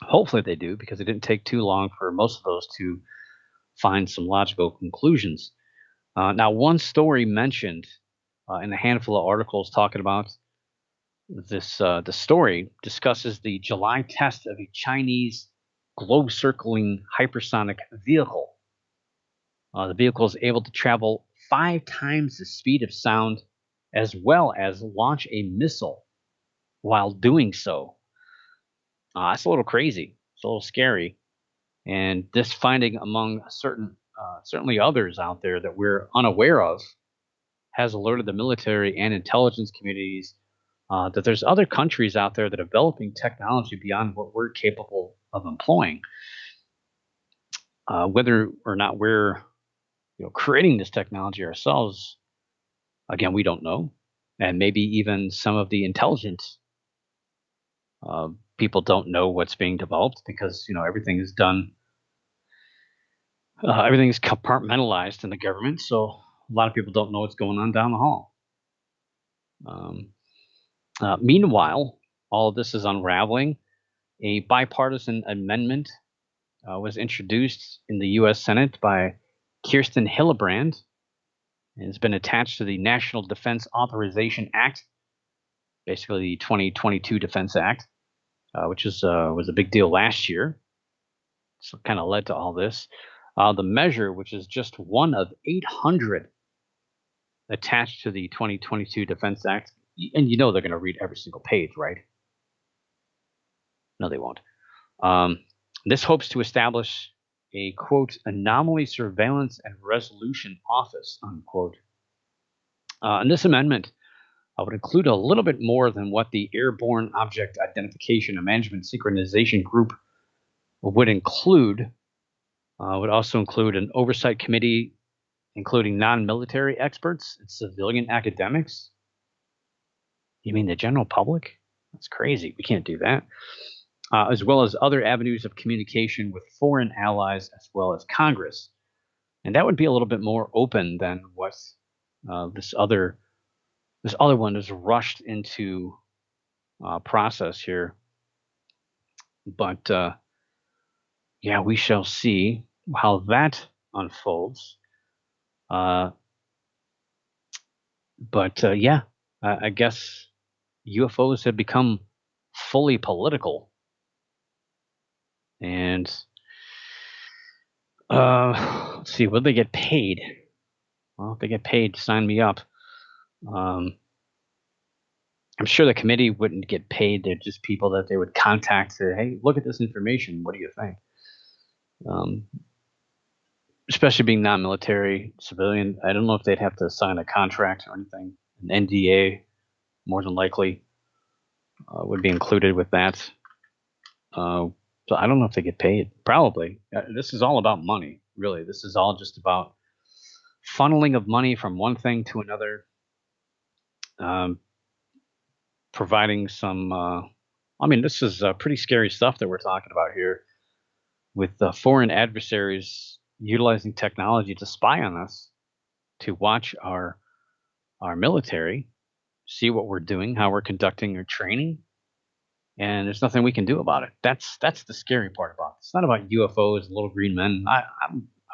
Hopefully they do, because it didn't take too long for most of those to find some logical conclusions. Now, one story mentioned in a handful of articles talking about this, the story discusses the July test of a Chinese globe circling hypersonic vehicle. The vehicle is able to travel 5 times the speed of sound, as well as launch a missile while doing so. That's a little crazy. It's a little scary. And this finding among certainly others out there that we're unaware of has alerted the military and intelligence communities that there's other countries out there that are developing technology beyond what we're capable of employing. Whether or not we're creating this technology ourselves, again, we don't know. And maybe even some of the intelligence people don't know what's being developed, because everything is done Everything's compartmentalized in the government, so a lot of people don't know what's going on down the hall. Um, Meanwhile, all of this is unraveling. A bipartisan amendment was introduced in the U.S. Senate by Kirsten Hillebrand and has been attached to the National Defense Authorization Act, basically the 2022 Defense Act, which was a big deal last year. So kind of led to all this. The measure, which is just one of 800 attached to the 2022 Defense Act, and you know they're going to read every single page, right? No, they won't. Um, this hopes to establish a quote anomaly surveillance and resolution office unquote. And this amendment would include a little bit more than what the Airborne Object Identification and Management Synchronization Group would include. Would also include an oversight committee, including non-military experts and civilian academics. You mean the general public? That's crazy. We can't do that. As well as other avenues of communication with foreign allies as well as Congress. And that would be a little bit more open than what this other one is rushed into process here. But yeah, we shall see how that unfolds. Uh, but yeah, I guess UFOs have become fully political, and let's see, would they get paid? Well, if they get paid, sign me up. Um, I'm sure the committee wouldn't get paid. They're just people that they would contact. Say, hey, look at this information. What do you think? Um, Especially being non-military civilian, I don't know if they'd have to sign a contract or anything. An NDA, more than likely, would be included with that. So I don't know if they get paid. Probably. This is all about money, really. This is all just about funneling of money from one thing to another, um, providing some. I mean, this is pretty scary stuff that we're talking about here, with foreign adversaries utilizing technology to spy on us, to watch our military, see what we're doing, how we're conducting our training, and there's nothing we can do about it. That's the scary part about it. It's not about UFOs, little green men. I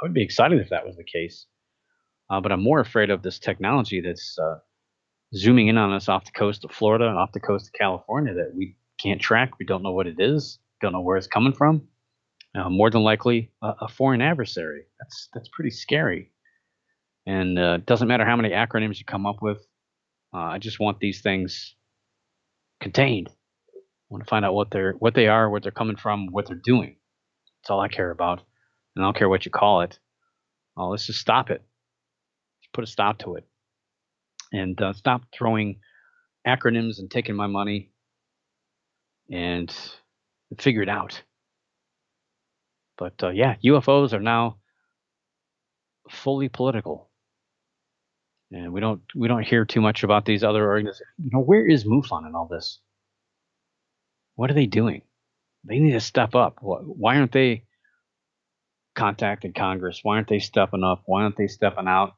would be excited if that was the case, but I'm more afraid of this technology that's zooming in on us off the coast of Florida and off the coast of California that we can't track. We don't know what it is. Don't know where it's coming from. More than likely, a foreign adversary. That's pretty scary. And it doesn't matter how many acronyms you come up with. I just want these things contained. I want to find out what they are, where they're coming from, what they're doing. That's all I care about, and I don't care what you call it. Let's just stop it. Just put a stop to it, and stop throwing acronyms and taking my money, and figure it out. But yeah, UFOs are now fully political, and we don't hear too much about these other organizations. Where is MUFON in all this? What are they doing? They need to step up. Why aren't they contacting Congress? Why aren't they stepping up? Why aren't they stepping out?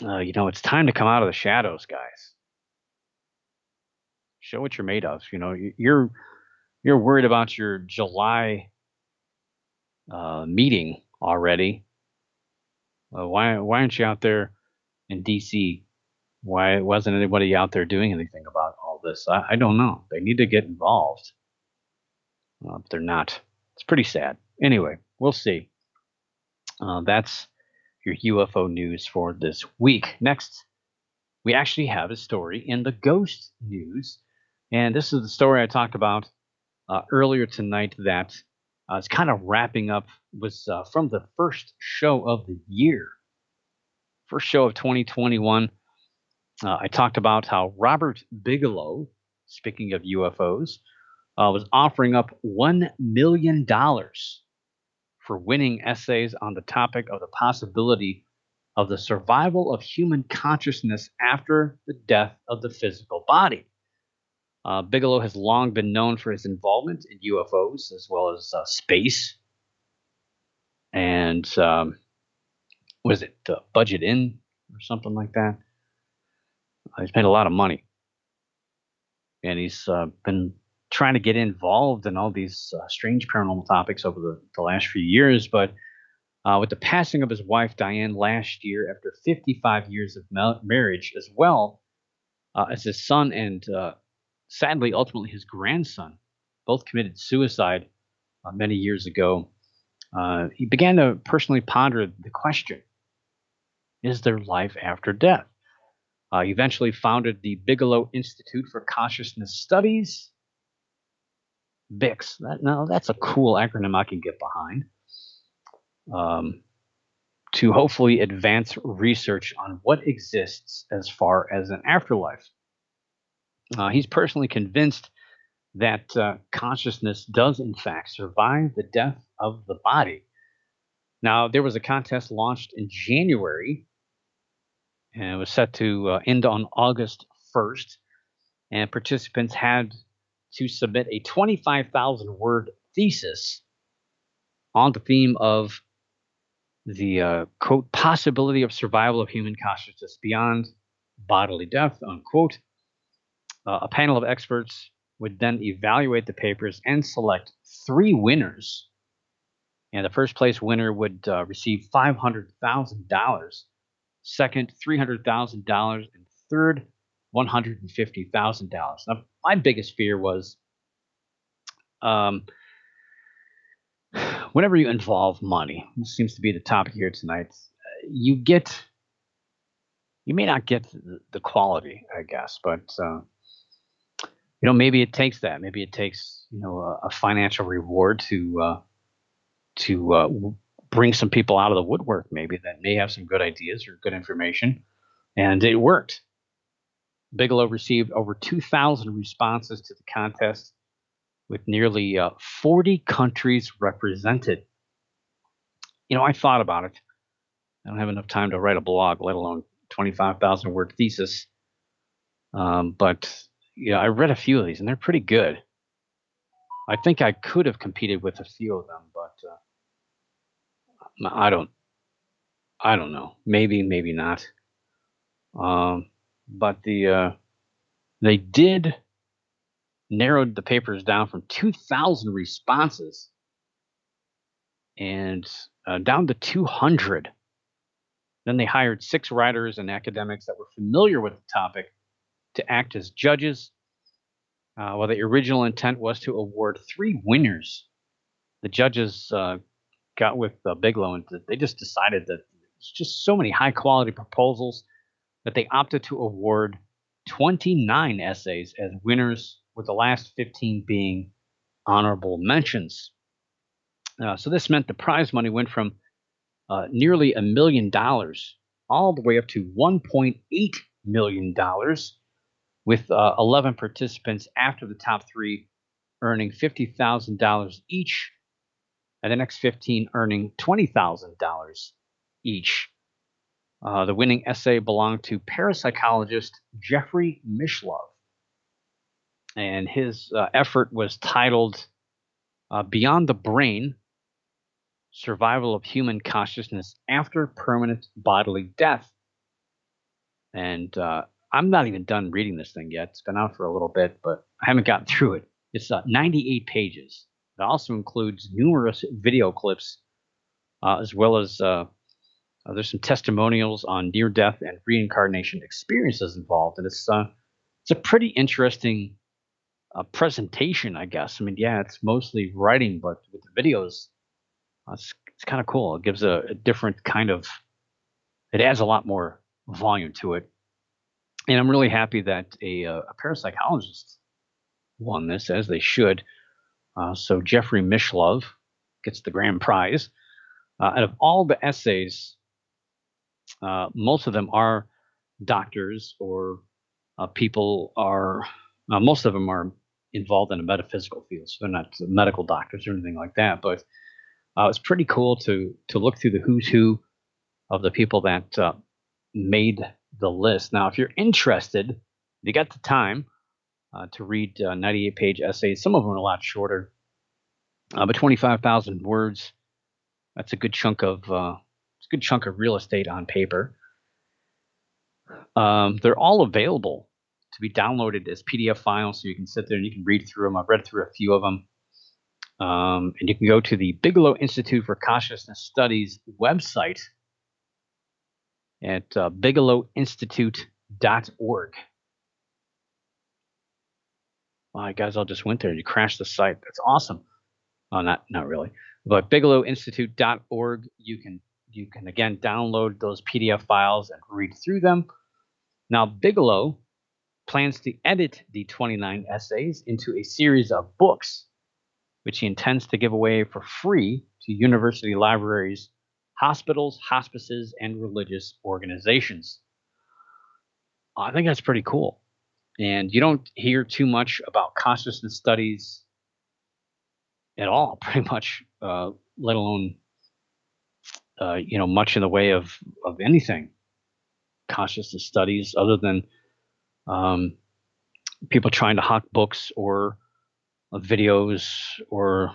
It's time to come out of the shadows, guys. Show what you're made of. You're worried about your July meeting already. Why aren't you out there in D.C.? Why wasn't anybody out there doing anything about all this? I don't know. They need to get involved. But they're not. It's pretty sad. Anyway, we'll see. That's your UFO news for this week. Next, we actually have a story in the ghost news. And this is the story I talked about earlier tonight that is kind of wrapping up, was from the first show of the year, first show of 2021. I talked about how Robert Bigelow, speaking of UFOs, was offering up $1 million for winning essays on the topic of the possibility of the survival of human consciousness after the death of the physical body. Bigelow has long been known for his involvement in UFOs as well as space. and was it Budget In or something like that? He's made a lot of money, and he's been trying to get involved in all these strange paranormal topics over the last few years. But with the passing of his wife Diane last year, after 55 years of marriage, as well as his son and sadly, ultimately his grandson, both committed suicide many years ago. He began to personally ponder the question: is there life after death? He eventually founded the Bigelow Institute for Consciousness Studies, BICS. Now, that's a cool acronym I can get behind, um, to hopefully advance research on what exists as far as an afterlife. He's personally convinced that consciousness does, in fact, survive the death of the body. Now, there was a contest launched in January, and it was set to end on August 1st. And participants had to submit a 25,000 word thesis on the theme of the quote possibility of survival of human consciousness beyond bodily death, unquote. A panel of experts would then evaluate the papers and select three winners. And the first place winner would receive $500,000, second $300,000, and third $150,000. Now, my biggest fear was, um, whenever you involve money, this seems to be the topic here tonight. You you may not get the quality, I guess, but maybe it takes that. Maybe it takes a financial reward to bring some people out of the woodwork, maybe that may have some good ideas or good information, and it worked. Bigelow received over 2,000 responses to the contest, with nearly 40 countries represented. I thought about it. I don't have enough time to write a blog, let alone 25,000 word thesis. But I read a few of these, and they're pretty good. I think I could have competed with a few of them, but I don't. I don't know. Maybe, maybe not. But they did narrowed the papers down from 2,000 responses and down to 200. Then they hired 6 writers and academics that were familiar with the topic to act as judges. While the original intent was to award 3 winners, the judges got with Bigelow, and they just decided that there's just so many high quality proposals that they opted to award 29 essays as winners, with the last 15 being honorable mentions. So this meant the prize money went from nearly $1 million all the way up to $1.8 million, with 11 participants after the top 3 earning $50,000 each, and the next 15 earning $20,000 each. The winning essay belonged to parapsychologist Jeffrey Mishlove, and his effort was titled Beyond the Brain: Survival of Human Consciousness After Permanent Bodily Death. And I'm not even done reading this thing yet. It's been out for a little bit, but I haven't gotten through it. It's 98 pages. It also includes numerous video clips, as well as there's some testimonials on near-death and reincarnation experiences involved, and it's a pretty interesting presentation, I guess. I mean, yeah, it's mostly writing, but with the videos, it's kind of cool. It gives a different kind of. It adds a lot more volume to it, and I'm really happy that a parapsychologist won this, as they should. So Jeffrey Mishlove gets the grand prize. Out of all the essays, most of them are doctors or people are. Most of them are involved in a metaphysical field, so they're not medical doctors or anything like that. But it's pretty cool to look through the who's who of the people that made the list. Now, if you're interested, if you got the time to read 98-page essays, some of them are a lot shorter, but 25,000 words. That's a good chunk of it's a good chunk of real estate on paper. They're all available to be downloaded as PDF files, so you can sit there and you can read through them. I've read through a few of them. And you can go to the Bigelow Institute for Consciousness Studies website at bigelowinstitute.org. Well, I guys all just went there and you crashed the site. That's awesome. Oh, not really. But bigelowinstitute.org, you can again download those PDF files and read through them. Now, Bigelow plans to edit the 29 essays into a series of books, which he intends to give away for free to university libraries, hospitals, hospices, and religious organizations. I think that's pretty cool. And you don't hear too much about consciousness studies at all, pretty much, let alone much in the way of anything consciousness studies, other than um, people trying to hawk books or videos or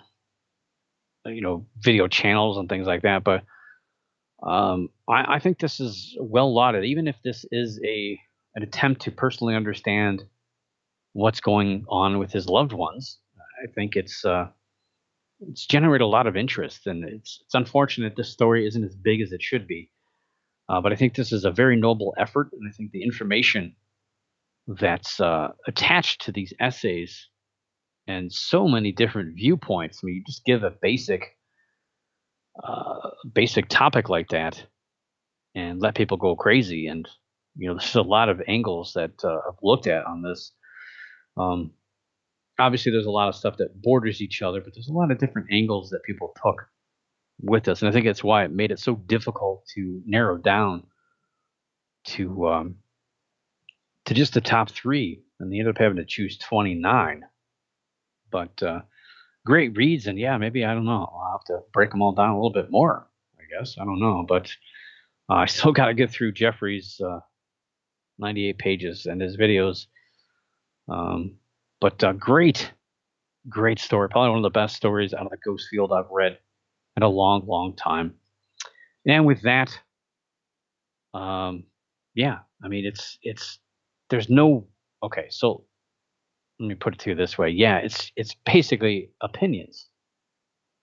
video channels and things like that. But I think this is well lauded, even if this is an attempt to personally understand what's going on with his loved ones. I think it's generated a lot of interest, and it's unfortunate this story isn't as big as it should be. But I think this is a very noble effort, and I think the information that's attached to these essays and so many different viewpoints. I mean, you just give a basic topic like that and let people go crazy, and there's a lot of angles that I've looked at on this. Um, Obviously, there's a lot of stuff that borders each other, but there's a lot of different angles that people took with us, and I think that's why it made it so difficult to narrow down to just the top three, and they ended up having to choose 29. But great reads, and yeah, maybe I don't know. I'll have to break them all down a little bit more. I guess I don't know, but I still got to get through Jeffrey's 98 pages and his videos. But great story. Probably one of the best stories out of the ghost field I've read in a long, long time. And with that, yeah, I mean, there's no, okay, so let me put it to you this way. Yeah, it's basically opinions.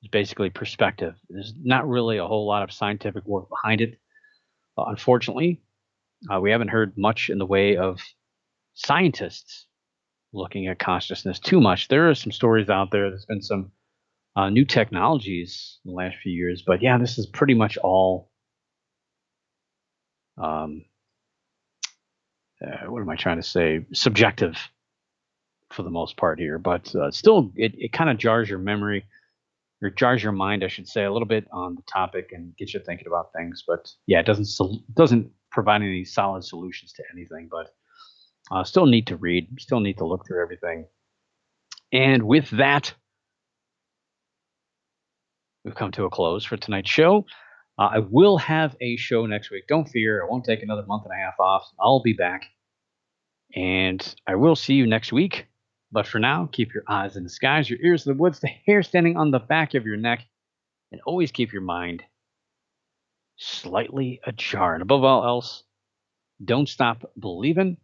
It's basically perspective. There's not really a whole lot of scientific work behind it. Unfortunately, we haven't heard much in the way of scientists looking at consciousness too much. There are some stories out there. There's been some new technologies in the last few years, but yeah, this is pretty much all. Um, what am I trying to say? Subjective for the most part here, but still, it kind of jars your memory or jars your mind, I should say, a little bit on the topic and gets you thinking about things. But yeah, it doesn't provide any solid solutions to anything, but still need to read, still need to look through everything. And with that, we've come to a close for tonight's show. I will have a show next week. Don't fear, I won't take another month and a half off. I'll be back, and I will see you next week. But for now, keep your eyes in the skies, your ears in the woods, the hair standing on the back of your neck, and always keep your mind slightly ajar. And above all else, don't stop believing.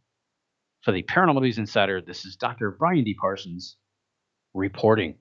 For the Paranormal News Insider, this is Dr. Brian D. Parsons reporting.